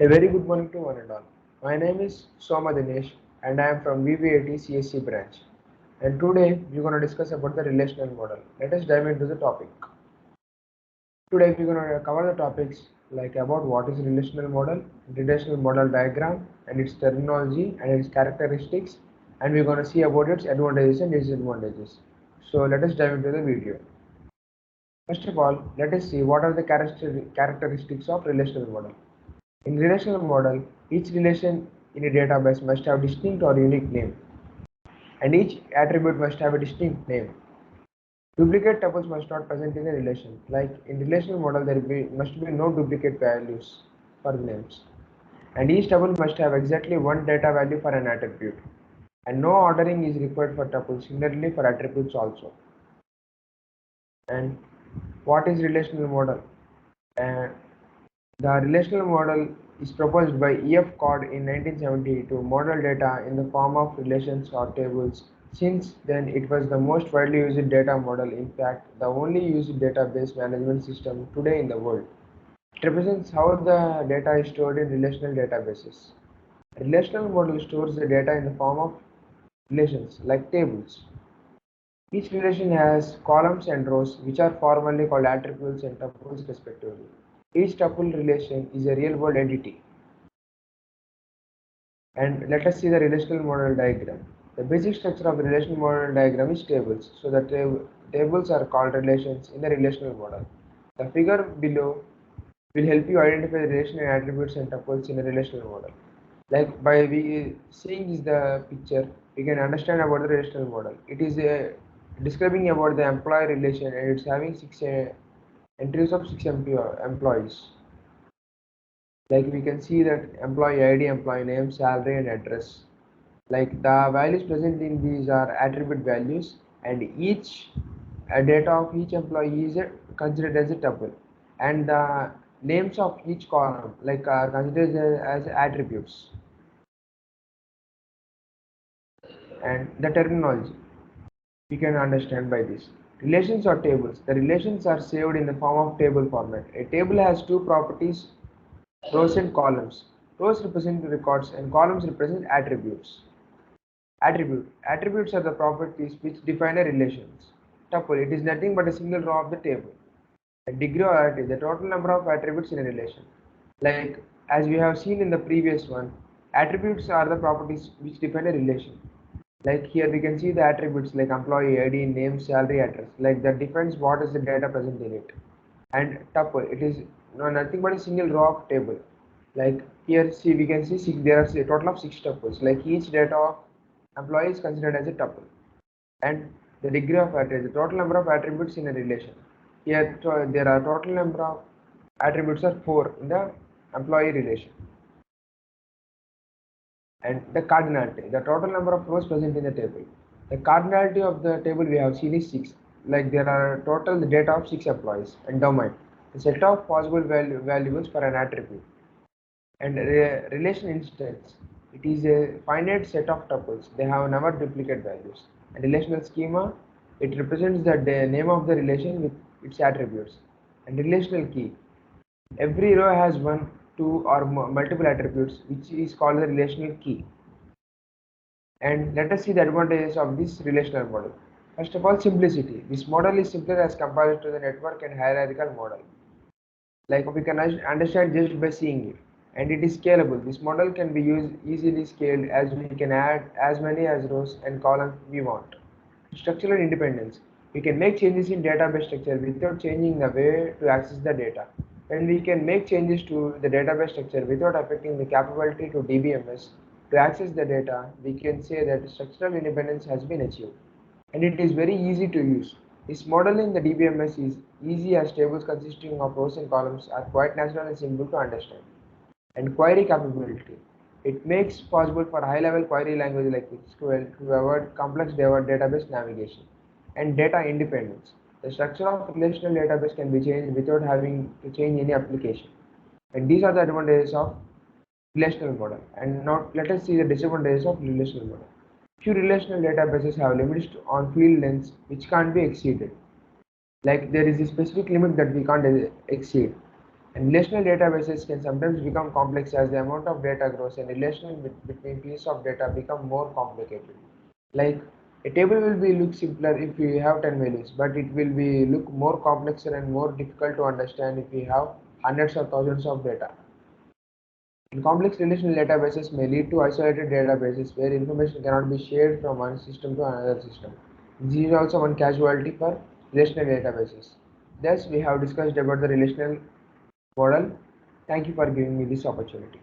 A very good morning to one and all. My name is Soma Dinesh and I am from VVAT CSC branch. And today we're going to discuss about the relational model. Let us dive into the topic. Today we're going to cover the topics like about what is relational model diagram and its terminology and its characteristics, and we're going to see about its advantages and disadvantages. So let us dive into the video. First of all, let us see what are the characteristics of relational model. In relational model, each relation in a database must have distinct or unique name, and each attribute must have a distinct name. Duplicate tuples must not present in a relation. Like in relational model, must be no duplicate values for the names, and each tuple must have exactly one data value for an attribute, and no ordering is required for tuples. Similarly for attributes also. And what is relational model? Uh, The relational model is proposed by E.F. Codd in 1970 to model data in the form of relations or tables. Since then, it was the most widely used data model, in fact, the only used database management system today in the world. It represents how the data is stored in relational databases. A relational model stores the data in the form of relations, like tables. Each relation has columns and rows, which are formally called attributes and tuples respectively. Each tuple relation is a real-world entity. And let us see the relational model diagram. The basic structure of the relational model diagram is tables. So the tables are called relations in the relational model. The figure below will help you identify the relational attributes and tuples in a relational model. Like by seeing the picture, we can understand about the relational model. It is describing about the employee relation, and it's having six entries of six employees. Like we can see that employee ID, employee name, salary and address. Like the values present in these are attribute values, and each data of each employee is considered as a tuple, and the names of each column like are considered as attributes. And the terminology we can understand by this. Relations or tables. The relations are saved in the form of table format. A table has two properties: rows and columns. Rows represent records and columns represent attributes. Attributes are the properties which define a relation. Tuple. It is nothing but a single row of the table. A degree of array, the total number of attributes in a relation. Like as we have seen in the previous one, attributes are the properties which define a relation. Like here we can see the attributes like employee ID, name, salary, address. Like that defines what is the data present in it. And tuple, it is nothing but a single row of table. Like here, see we can see there are a total of 6 tuples. Like each data of employee is considered as a tuple. And the degree of attributes, the total number of attributes in a relation. Here there are total number of attributes are 4 in the employee relation. And the cardinality, the total number of rows present in the table. The cardinality of the table we have seen is 6. Like there are total the data of 6 employees. And domain, the set of possible values for an attribute. And relation instance, it is a finite set of tuples. They have never duplicate values. And relational schema, it represents the name of the relation with its attributes. And relational key, every row has one, two, or multiple attributes, which is called the relational key. And let us see the advantages of this relational model. First of all, simplicity. This model is simpler as compared to the network and hierarchical model. Like we can understand just by seeing it. And it is scalable. This model can be used easily scaled, as we can add as many as rows and columns we want. Structural independence. We can make changes in database structure without changing the way to access the data. And we can make changes to the database structure without affecting the capability to DBMS to access the data. We can say that structural independence has been achieved. And it is very easy to use. This model in the DBMS is easy, as tables consisting of rows and columns are quite natural and simple to understand. And query capability. It makes possible for high-level query language like SQL to avoid complex database navigation. And data independence. The structure of relational database can be changed without having to change any application. And these are the advantages of relational model. And now let us see the disadvantages of relational model. Few relational databases have limits on field lengths which can't be exceeded. Like there is a specific limit that we can't exceed. And relational databases can sometimes become complex as the amount of data grows and relational between pieces of data become more complicated. Like a table will be look simpler if we have 10 values, but it will be look more complexer and more difficult to understand if we have hundreds or thousands of data. And complex relational databases may lead to isolated databases where information cannot be shared from one system to another system. This is also one casualty for relational databases. Thus, we have discussed about the relational model. Thank you for giving me this opportunity.